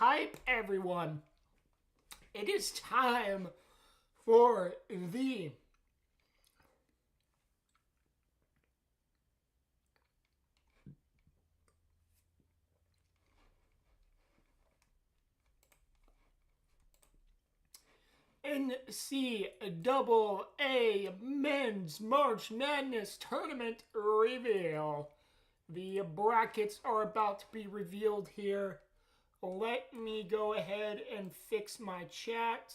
hype, everyone. It is time for the NCAA Men's March Madness Tournament reveal. The brackets are about to be revealed here. Let me go ahead and fix my chat.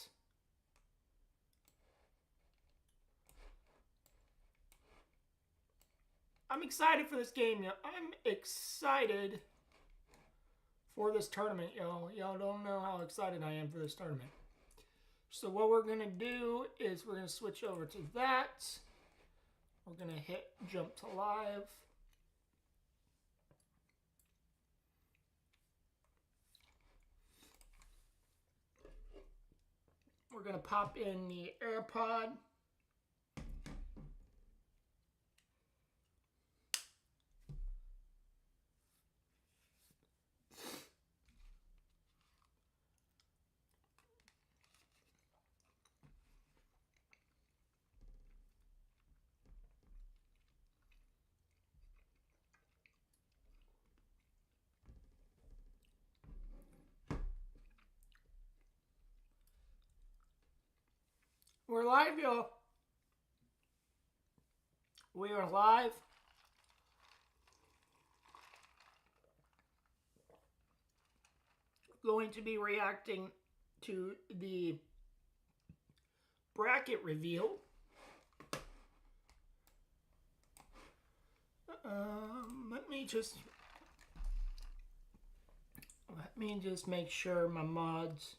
I'm excited for this game, yo. I'm excited for this tournament, yo. Y'all don't know how excited I am for this tournament. So what we're going to do is we're going to switch over to that. We're going to hit jump to live. We're going to pop in the AirPod. We're live, y'all. We are live. Going to be reacting to the bracket reveal. Let me just make sure my mods.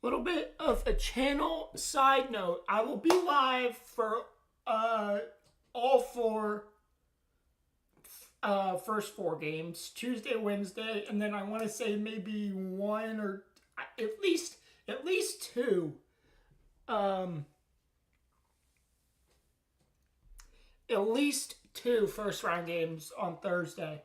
Little bit of a channel side note. I will be live for all four first four games, Tuesday, Wednesday, and then I want to say maybe one or at least two. At least two first round games on Thursday.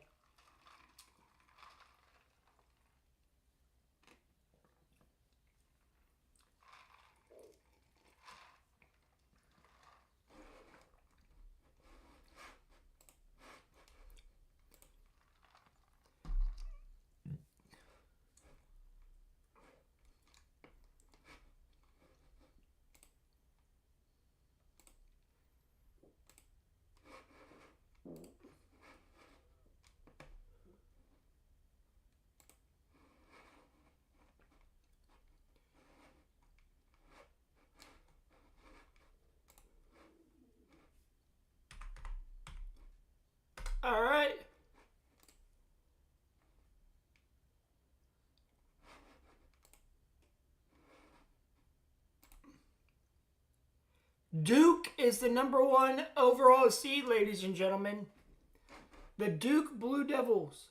All right. Duke is the #1 overall seed, ladies and gentlemen. The Duke Blue Devils.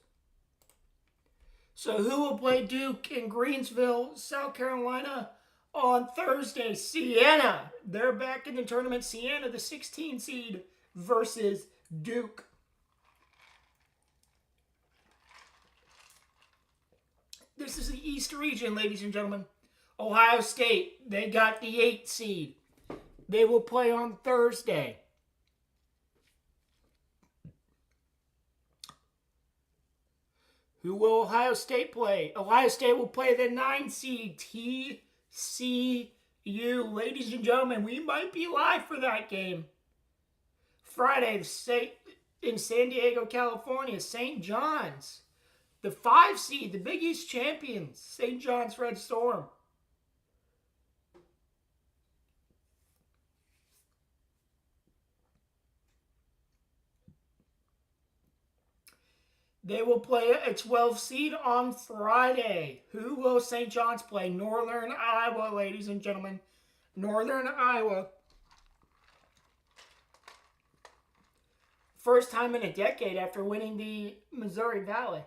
So who will play Duke in Greensville, South Carolina on Thursday? Siena. They're back in the tournament. Siena, the 16 seed, versus Duke. This is the East region, ladies and gentlemen. Ohio State, they got the 8 seed. They will play on Thursday. Who will Ohio State play? Ohio State will play the 9 seed, TCU. Ladies and gentlemen, we might be live for that game. Friday in San Diego, California, St. John's. The 5 seed, the Big East champions, St. John's Red Storm. They will play a 12 seed on Friday. Who will St. John's play? Northern Iowa, ladies and gentlemen. Northern Iowa. First time in a decade after winning the Missouri Valley.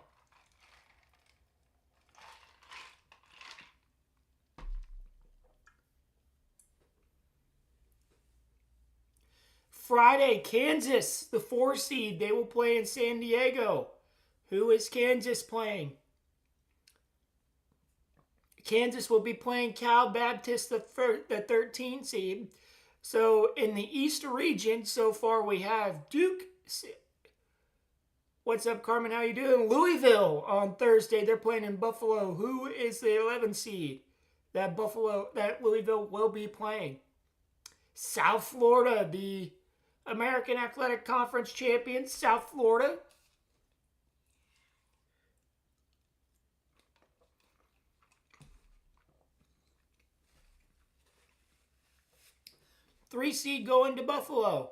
Friday, Kansas, the 4 seed. They will play in San Diego. Who is Kansas playing? Kansas will be playing Cal Baptist, the 13 seed. So in the East region, so far we have Duke. What's up, Carmen? How you doing? Louisville on Thursday. They're playing in Buffalo. Who is the 11 seed that Louisville will be playing? South Florida, the American Athletic Conference champions, South Florida. Three seed going to Buffalo.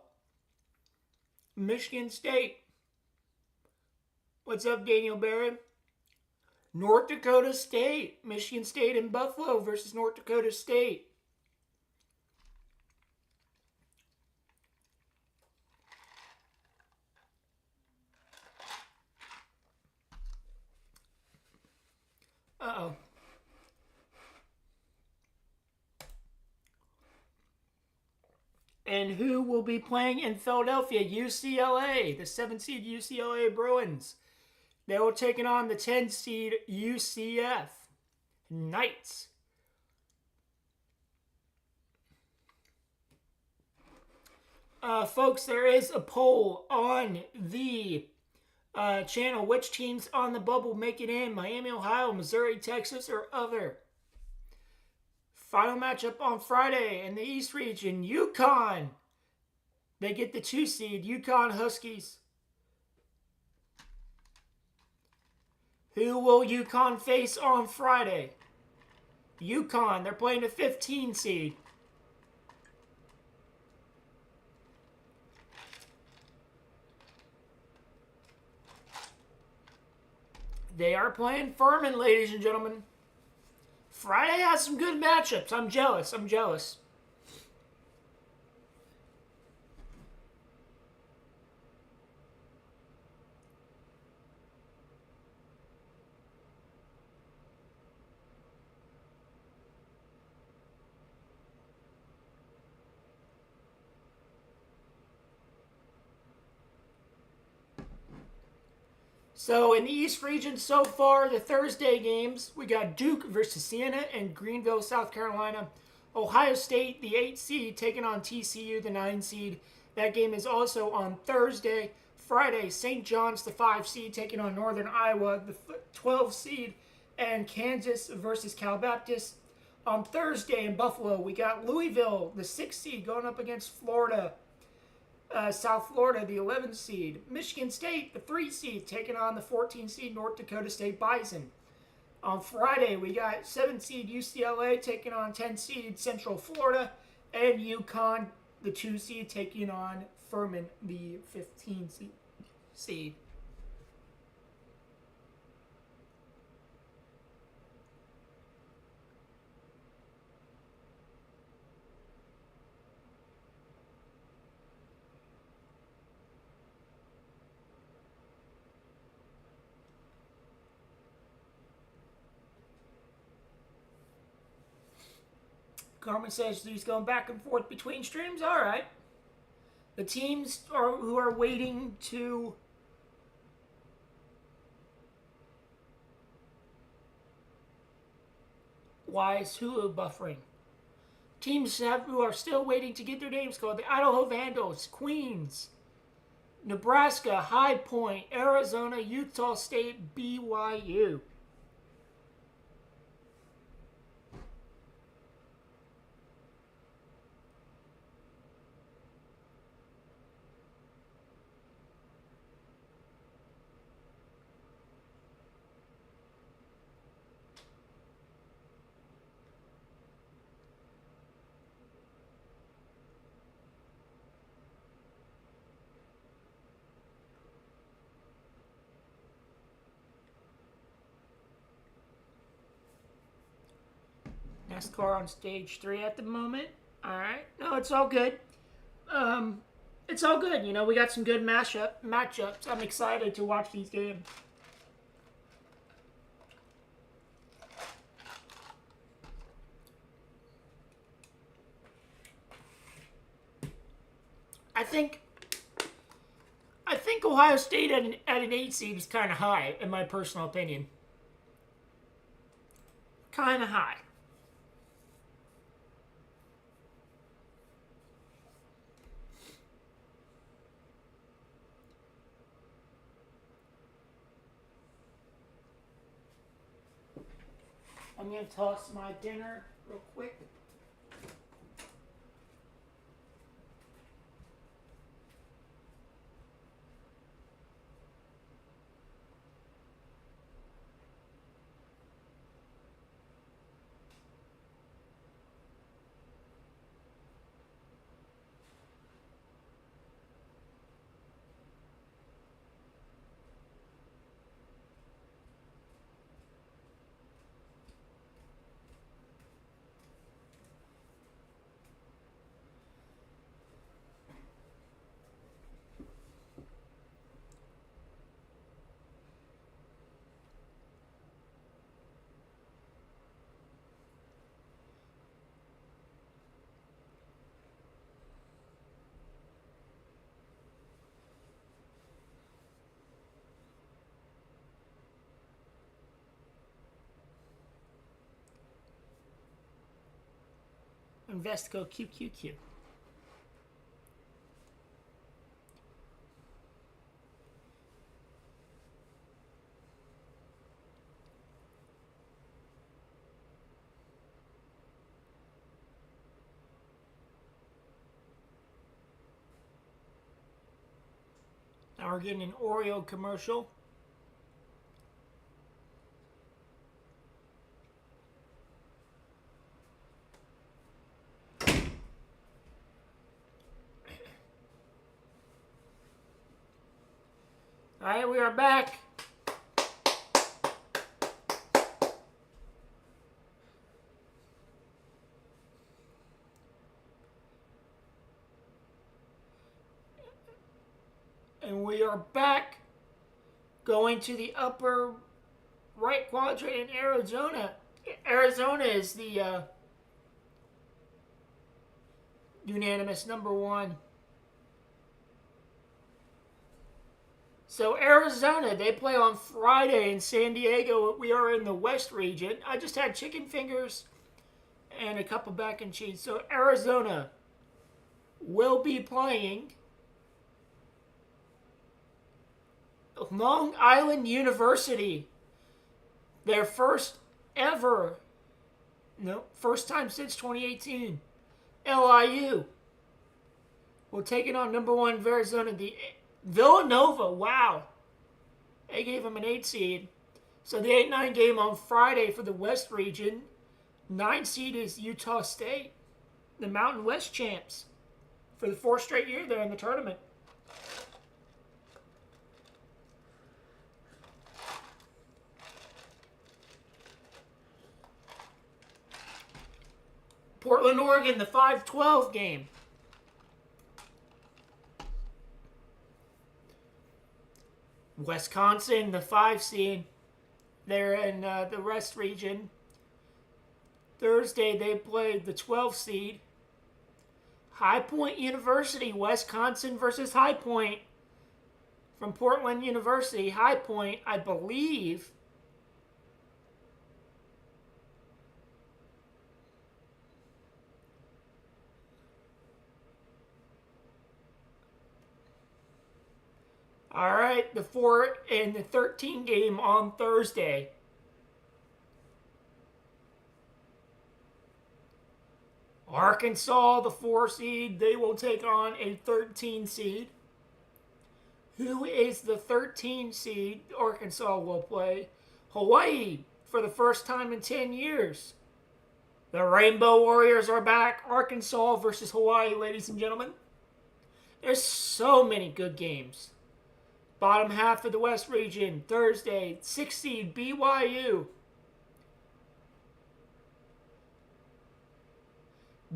Michigan State. What's up, Daniel Barron? North Dakota State. Michigan State and Buffalo versus North Dakota State. Uh-oh. And who will be playing in Philadelphia? UCLA, the 7 seed UCLA Bruins. They were taking on the 10 seed UCF Knights. Folks, there is a poll on the channel. Which teams on the bubble make it in? Miami, Ohio, Missouri, Texas, or other? Final matchup on Friday in the East region. UConn. They get the 2 seed. UConn Huskies. Who will UConn face on Friday? UConn. They're playing the 15 seed. They are playing Furman, ladies and gentlemen. Friday has some good matchups. I'm jealous. So in the East region so far, the Thursday games, we got Duke versus Siena and Greenville, South Carolina. Ohio State, the 8 seed, taking on TCU, the 9 seed. That game is also on Thursday. Friday, St. John's, the 5 seed, taking on Northern Iowa, the 12 seed. And Kansas versus Cal Baptist. On Thursday in Buffalo, we got Louisville, the 6 seed, going up against Florida. South Florida, the 11 seed. Michigan State, the 3 seed, taking on the 14 seed North Dakota State Bison. On Friday, we got 7 seed UCLA taking on 10 seed Central Florida. And UConn, the 2 seed, taking on Furman, the 15 seed. Carmen says he's going back and forth between streams. All right. The teams who are waiting to why is Hulu buffering? Teams who are still waiting to get their names called: the Idaho Vandals, Queens, Nebraska, High Point, Arizona, Utah State, BYU. NASCAR on stage 3 at the moment. All right. No, it's all good. it's all good. You know, we got some good matchups. I'm excited to watch these games. I think Ohio State at an 8 seed is kind of high, in my personal opinion. Kind of high. I'm going to toss my dinner real quick. Investico QQQ. Now we're getting an Oreo commercial. All right, we are back. And we are back going to the upper right quadrant in Arizona. Arizona is the unanimous number one. So Arizona, they play on Friday in San Diego. We are in the West region. I just had chicken fingers and a cup of mac and cheese. So Arizona will be playing Long Island University. Their first time since 2018. LIU. We're taking on number one Arizona, the Villanova. Wow. They gave them an 8 seed. So the 8-9 game on Friday for the West region. 9 seed is Utah State. The Mountain West champs. For the 4th straight year they're in the tournament. Portland, Oregon, the 5-12 game. Wisconsin, the 5 seed. They're in the West region. Thursday, they played the 12 seed. High Point University, Wisconsin versus High Point. From Portland University. High Point, I believe, all right, the 4 and the 13 game on Thursday. Arkansas, the 4 seed, they will take on a 13 seed. Who is the 13 seed? Arkansas will play Hawaii for the first time in 10 years. The Rainbow Warriors are back. Arkansas versus Hawaii, ladies and gentlemen. There's so many good games. Bottom half of the West region, Thursday, 6 seed BYU.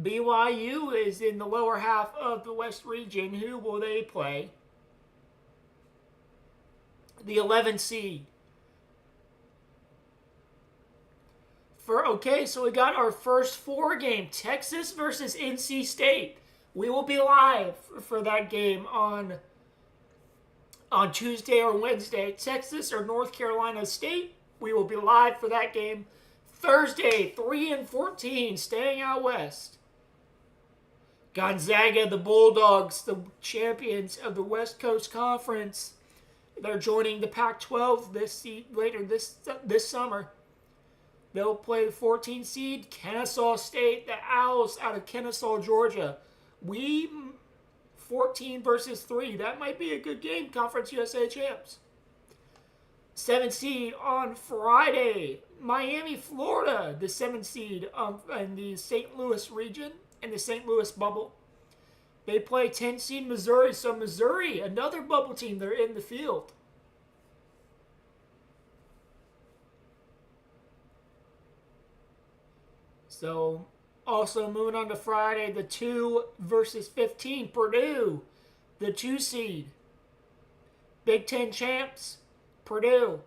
BYU is in the lower half of the West region. Who will they play? The 11th seed. So we got our first 4 game, Texas versus NC State. We will be live for that game on Tuesday or Wednesday. Texas or North Carolina State. We will be live for that game. Thursday, 3 and 14, staying out west. Gonzaga, the Bulldogs, the champions of the West Coast Conference. They're joining the Pac-12 later this summer. They'll play the 14 seed, Kennesaw State, the Owls out of Kennesaw, Georgia. 14 versus 3. That might be a good game, Conference USA champs. 7th seed on Friday, Miami, Florida, the 7th seed in the St. Louis region, in the St. Louis bubble. They play 10 seed Missouri, so Missouri, another bubble team, they're in the field. So, also moving on to Friday, the 2 versus 15, Purdue, the 2 seed. Big Ten champs, Purdue.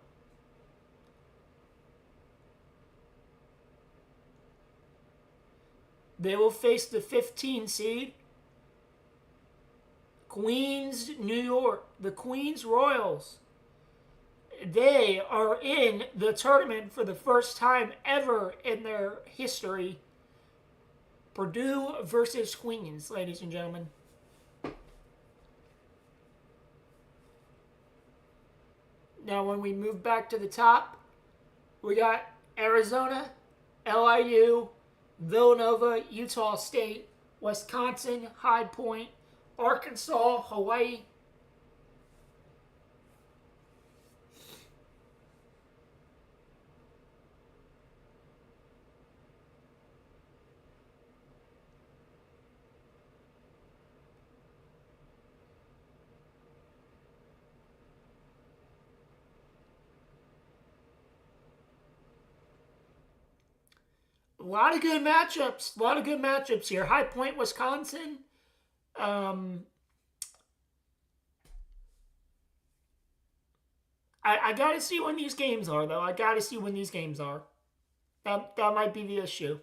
They will face the 15 seed, Queens, New York, the Queens Royals. They are in the tournament for the first time ever in their history. Purdue versus Queens, ladies and gentlemen. Now, when we move back to the top, we got Arizona, LIU, Villanova, Utah State, Wisconsin, High Point, Arkansas, Hawaii. A lot of good matchups. A lot of good matchups here. High Point, Wisconsin. I got to see when these games are, though. I got to see when these games are. That might be the issue.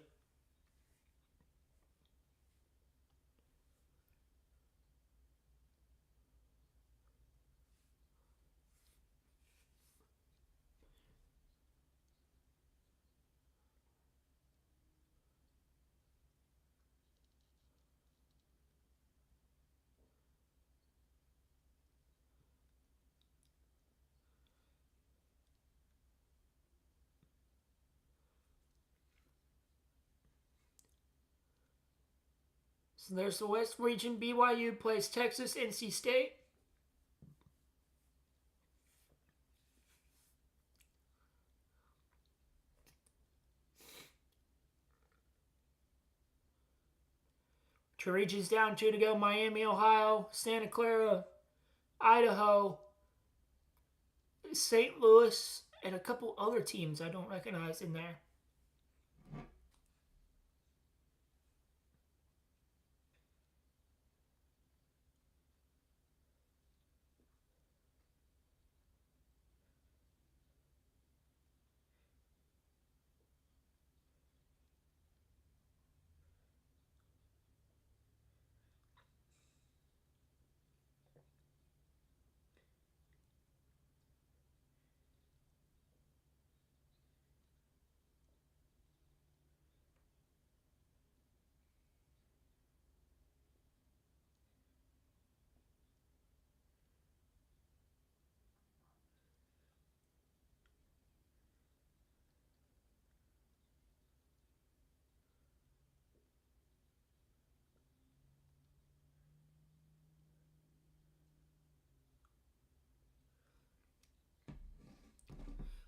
So there's the West Region. BYU plays Texas, NC State. Two regions down, 2 to go. Miami, Ohio, Santa Clara, Idaho, St. Louis, and a couple other teams I don't recognize in there.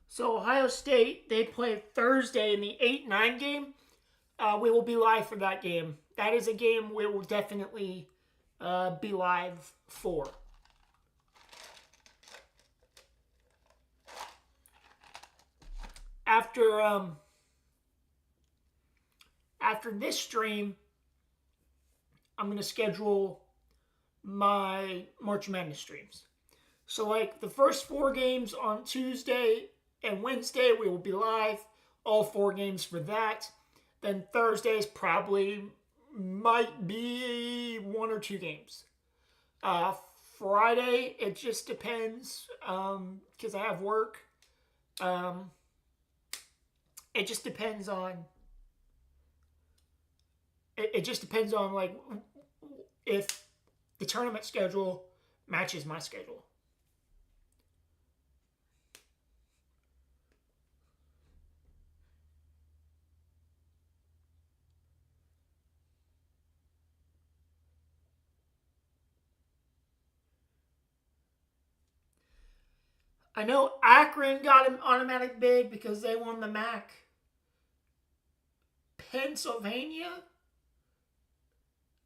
So Ohio State, they play Thursday in the 8-9 game. We will be live for that game. That is a game we will definitely be live for. After this stream, I'm going to schedule my March Madness streams. So, like, the first 4 games on Tuesday and Wednesday, we will be live. All 4 games for that. Then Thursdays probably might be 1 or 2 games. Friday, it just depends, because I have work. It just depends on... It just depends on, like, if the tournament schedule matches my schedule. I know Akron got an automatic bid because they won the MAC. Pennsylvania,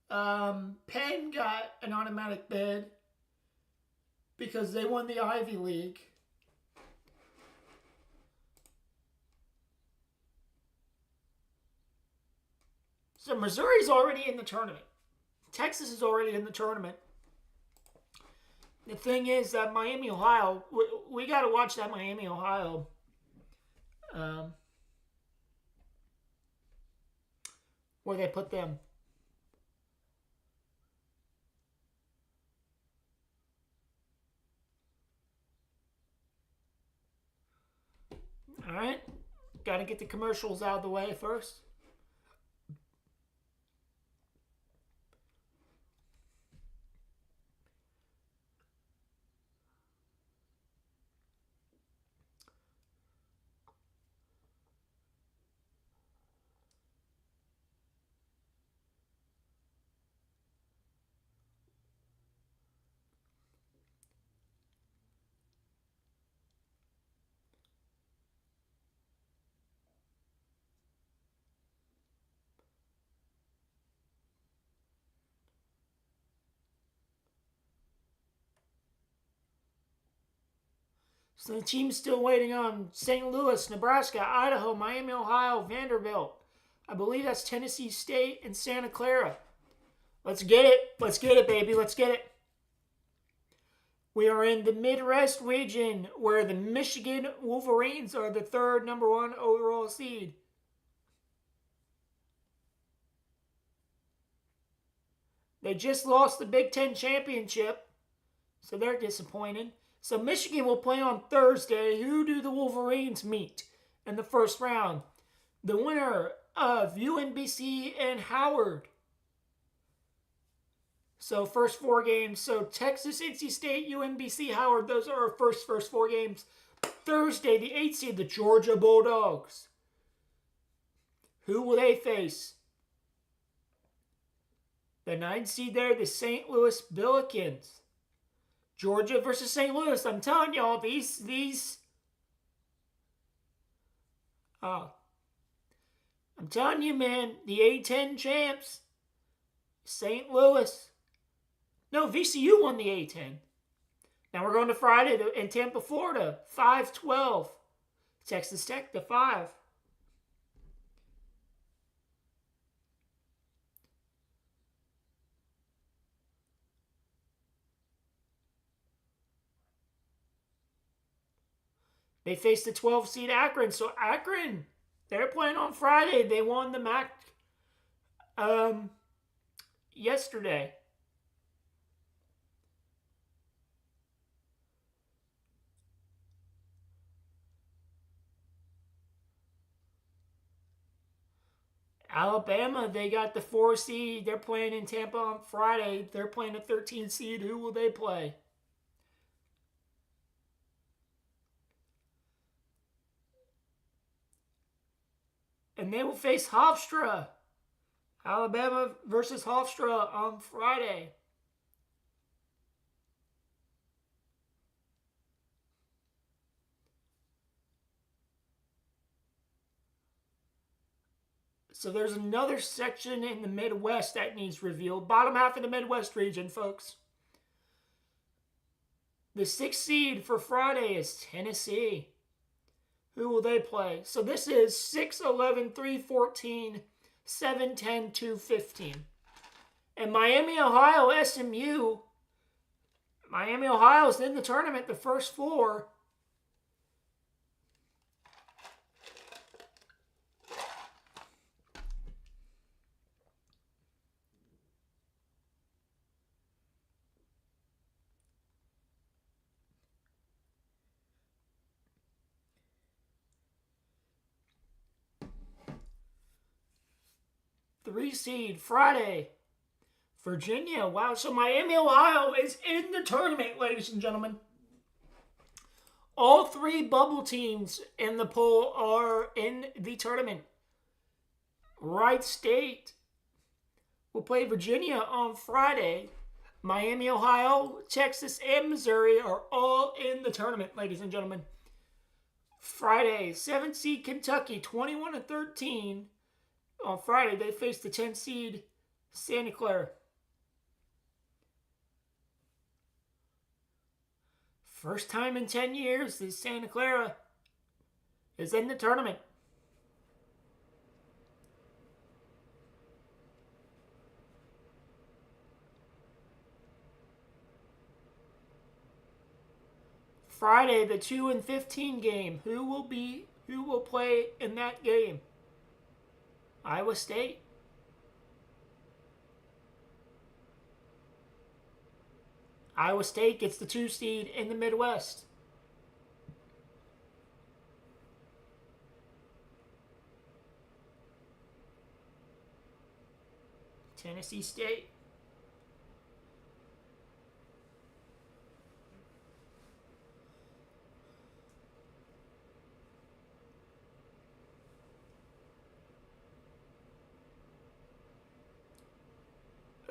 Penn got an automatic bid because they won the Ivy League. So Missouri's already in the tournament. Texas is already in the tournament. The thing is that Miami, Ohio, we got to watch that Miami, Ohio. Where they put them. All right. Got to get the commercials out of the way first. So the team's still waiting on St. Louis, Nebraska, Idaho, Miami, Ohio, Vanderbilt. I believe that's Tennessee State and Santa Clara. Let's get it. Let's get it, baby. Let's get it. We are in the Midwest region where the Michigan Wolverines are the 3rd number 1 overall seed. They just lost the Big Ten championship, so they're disappointed. So Michigan will play on Thursday. Who do the Wolverines meet in the first round? The winner of UNBC and Howard. So first 4 games. So Texas, NC State, UNBC, Howard. Those are our first 4 games. Thursday, the 8th seed, the Georgia Bulldogs. Who will they face? The 9th seed there, the St. Louis Billikens. Georgia versus St. Louis. I'm telling y'all, I'm telling you, man, the A-10 champs, St. Louis. No, VCU won the A-10. Now we're going to Friday in Tampa, Florida, 5-12. Texas Tech, the 5. They faced the 12 seed Akron. So Akron, they're playing on Friday. They won the MAC yesterday. Alabama, they got the 4 seed. They're playing in Tampa on Friday. They're playing a 13 seed. Who will they play? And they will face Hofstra. Alabama versus Hofstra on Friday. So there's another section in the Midwest that needs revealed. Bottom half of the Midwest region, folks. The 6th seed for Friday is Tennessee. Who will they play? So this is 6, 11, 3, 14, 7, 10, 2, 15. And Miami, Ohio, SMU. Miami, Ohio is in the tournament, the first four. Three seed Friday. Virginia. Wow. So Miami, Ohio is in the tournament, ladies and gentlemen. All three bubble teams in the poll are in the tournament. Wright State will play Virginia on Friday. Miami, Ohio, Texas, and Missouri are all in the tournament, ladies and gentlemen. Friday, 7th seed Kentucky, 21-13. On Friday, they face the 10th seed Santa Clara. First time in 10 years that Santa Clara is in the tournament. Friday, the 2-15 game. Who will play in that game? Iowa State. Iowa State gets the 2 seed in the Midwest. Tennessee State.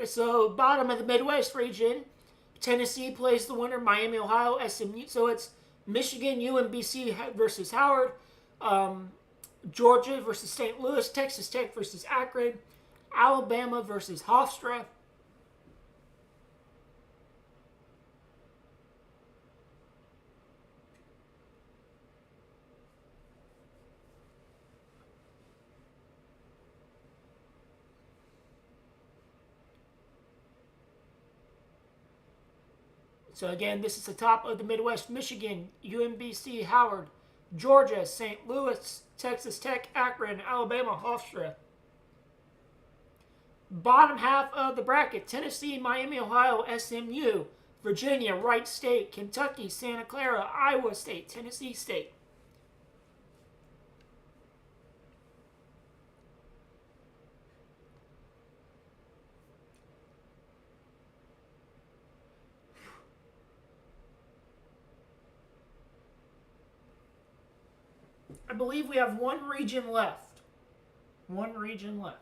So, bottom of the Midwest region, Tennessee plays the winner, Miami, Ohio, SMU. So it's Michigan, UMBC versus Howard, Georgia versus St. Louis, Texas Tech versus Akron, Alabama versus Hofstra. So again, this is the top of the Midwest. Michigan, UMBC, Howard, Georgia, St. Louis, Texas Tech, Akron, Alabama, Hofstra. Bottom half of the bracket, Tennessee, Miami, Ohio, SMU, Virginia, Wright State, Kentucky, Santa Clara, Iowa State, Tennessee State. I believe we have one region left. One region left.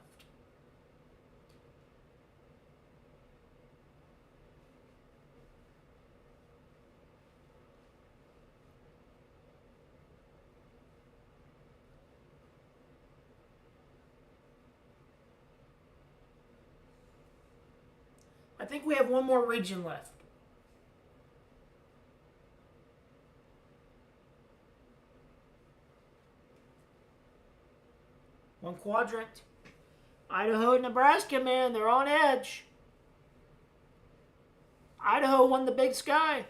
I think we have one more region left. One quadrant. Idaho, Nebraska, man, they're on edge. Idaho won the Big Sky.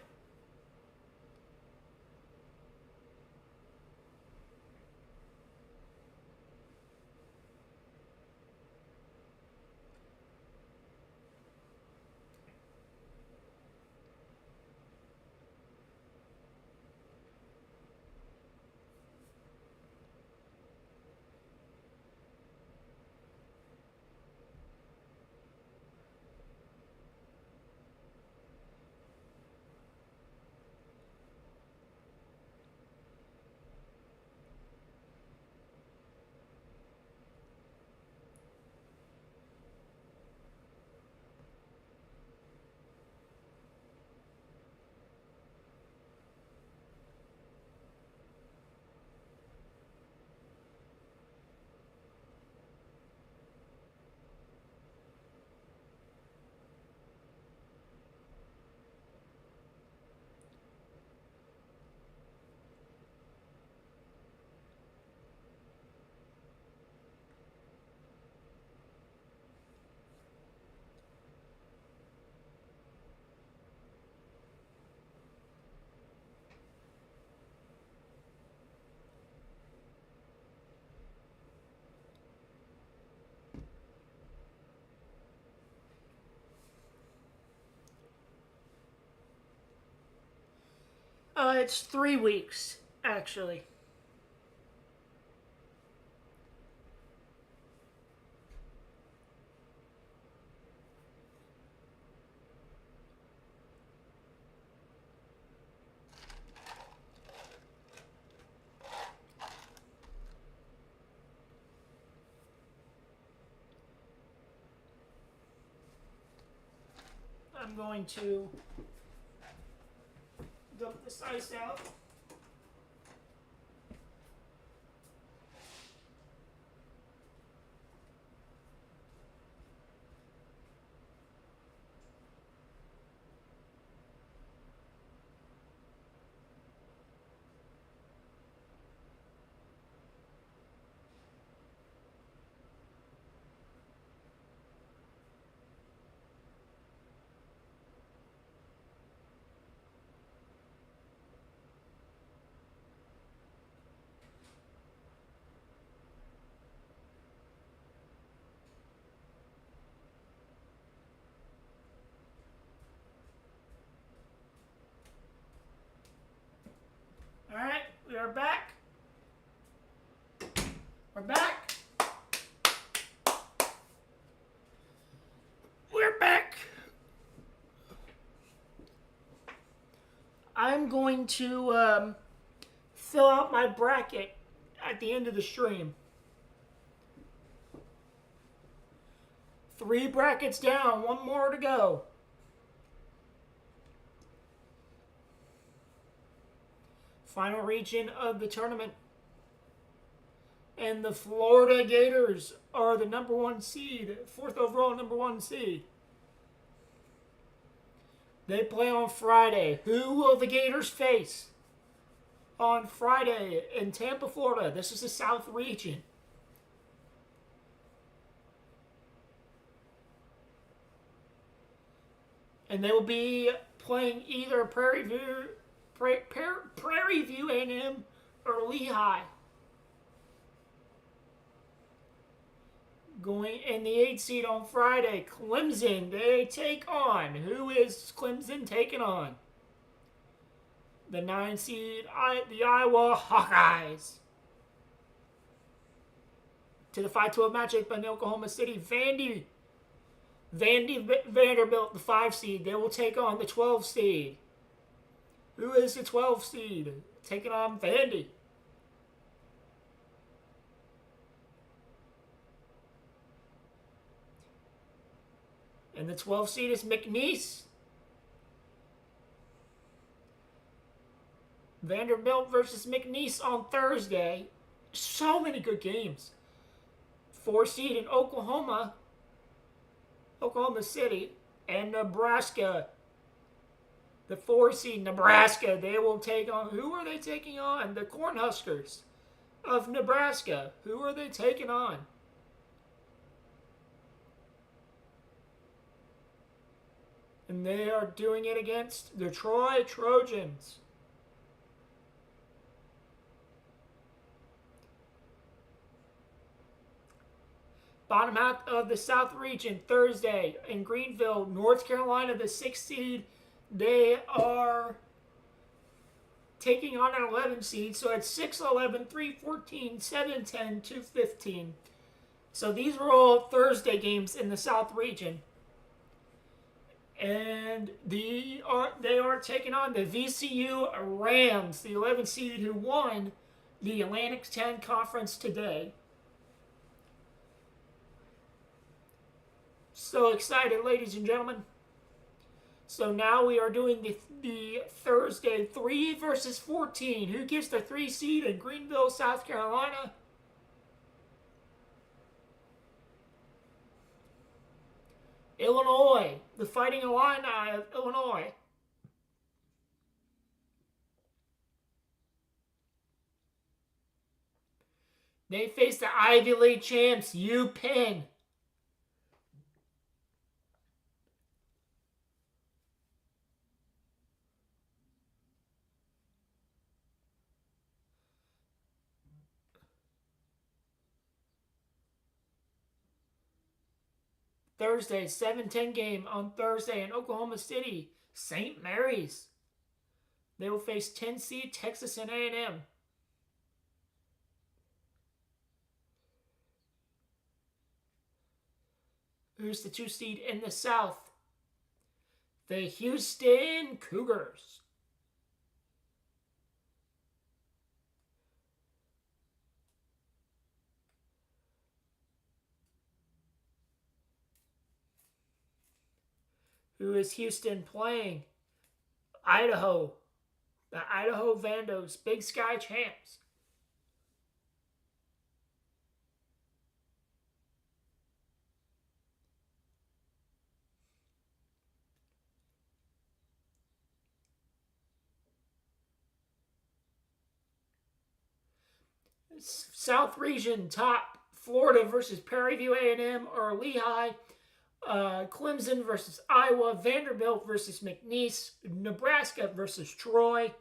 It's 3 weeks, actually. I'm going to dump this ice out. All right, we are back. We're back. We're back. I'm going to fill out my bracket at the end of the stream. 3 brackets down, 1 more to go. Final region of the tournament. And the Florida Gators are the number 1 seed, 4th overall number 1 seed. They play on Friday. Who will the Gators face on Friday in Tampa, Florida? This is the South region. And they will be playing either Prairie View A&M or Lehigh. Going in the 8th seed on Friday, Clemson, they take on. Who is Clemson taking on? The 9 seed, the Iowa Hawkeyes. To the 5-12 matchup in Oklahoma City, Vanderbilt, the 5 seed, they will take on the 12 seed. Who is the 12 seed? Taking on Vandy. And the 12 seed is McNeese. Vanderbilt versus McNeese on Thursday. So many good games. 4 seed in Oklahoma City, and Nebraska. The 4 seed Nebraska, they will take on, who are they taking on? The Cornhuskers of Nebraska. Who are they taking on? And they are doing it against the Troy Trojans. Bottom half of the South region, Thursday in Greenville, North Carolina, the 6th seed. They are taking on an 11 seed. So it's 6-11, 3-14, 7-10, 2-15. So these are all Thursday games in the South region. And they are taking on the VCU Rams, the 11 seed who won the Atlantic 10 Conference today. So excited, ladies and gentlemen. So now we are doing the Thursday 3 versus 14. Who gets the 3 seed in Greenville, South Carolina? Illinois, the Fighting Illini of Illinois. They face the Ivy League champs, UPenn. Thursday, 7-10 game on Thursday in Oklahoma City, St. Mary's. They will face 10 seed Texas and A&M. Who's the 2 seed in the South? The Houston Cougars. Who is Houston playing? Idaho. The Idaho Vandos, Big Sky champs. South region top: Florida versus Prairie View A&M or Lehigh. Clemson versus Iowa. Vanderbilt versus McNeese. Nebraska versus Troy.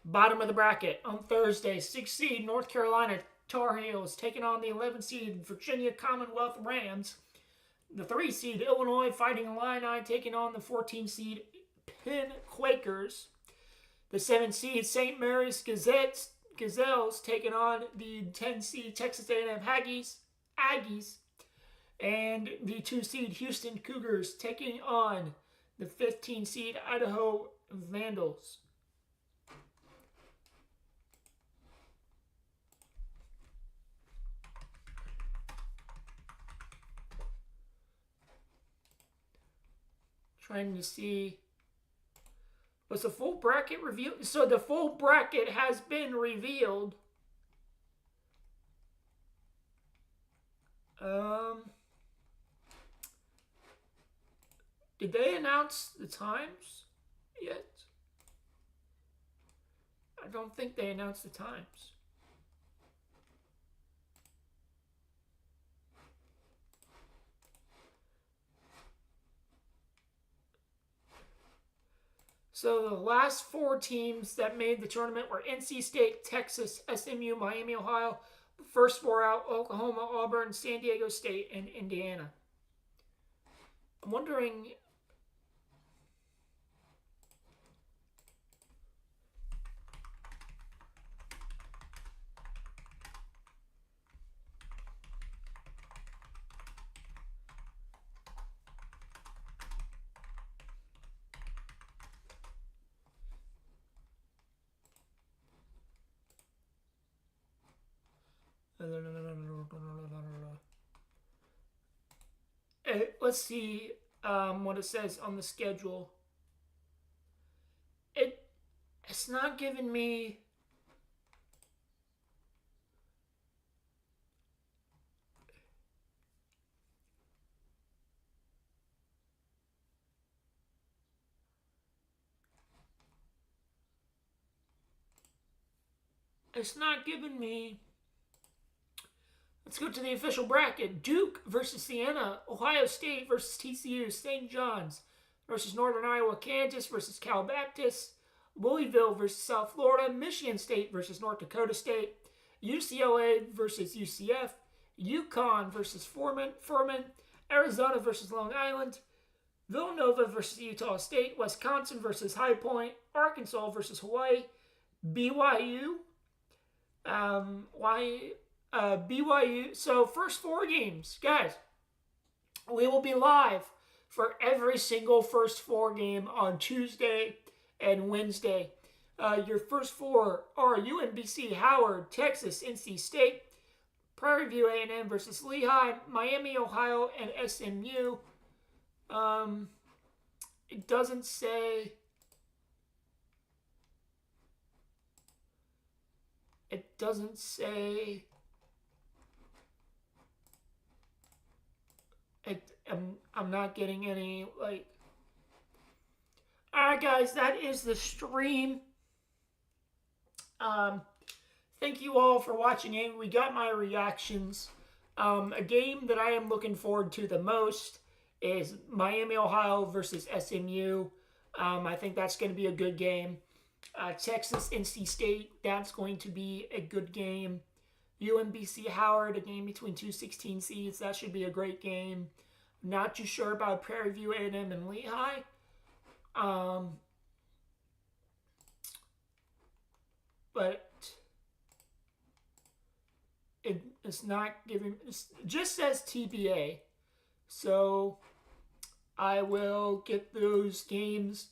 Bottom of the bracket on Thursday, 6th seed North Carolina Tar Heels taking on the 11th seed Virginia Commonwealth Rams. The 3 seed Illinois Fighting Illini taking on the 14th seed Penn Quakers. The 7th seed St. Mary's Gazelles taking on the 10 seed Texas A&M Aggies. And the 2 seed Houston Cougars taking on the 15 seed Idaho Vandals. Trying to see, was the full bracket revealed? So the full bracket has been revealed. Did they announce the times yet? I don't think they announced the times. So the last 4 teams that made the tournament were NC State, Texas, SMU, Miami, Ohio. The first 4 out: Oklahoma, Auburn, San Diego State, and Indiana. I'm wondering, let's see what it says on the schedule. It's not giving me. It's not giving me. Let's go to the official bracket. Duke versus Siena. Ohio State versus TCU. St. John's versus Northern Iowa. Kansas versus Cal Baptist. Louisville versus South Florida. Michigan State versus North Dakota State. UCLA versus UCF. UConn versus Furman. Arizona versus Long Island. Villanova versus Utah State. Wisconsin versus High Point. Arkansas versus Hawaii. BYU. BYU. So first 4 games, guys. We will be live for every single first 4 game on Tuesday and Wednesday. Your first 4 are UMBC, Howard, Texas, NC State, Prairie View A&M versus Lehigh, Miami, Ohio, and SMU. It doesn't say. It doesn't say. I'm not getting any, like. Alright, guys, that is the stream. Thank you all for watching it. We got my reactions. A game that I am looking forward to the most is Miami, Ohio versus SMU. I think that's going to be a good game. Texas, NC State, that's going to be a good game. UMBC Howard, a game between two 16 seeds. That should be a great game. Not too sure about Prairie View A&M and Lehigh. But it's not giving. It just says TBA. So I will get those games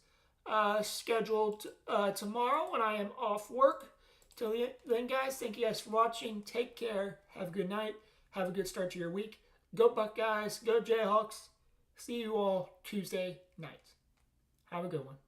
scheduled tomorrow when I am off work. Till then, guys, thank you guys for watching. Take care. Have a good night. Have a good start to your week. Go Buckeyes. Go Jayhawks. See you all Tuesday night. Have a good one.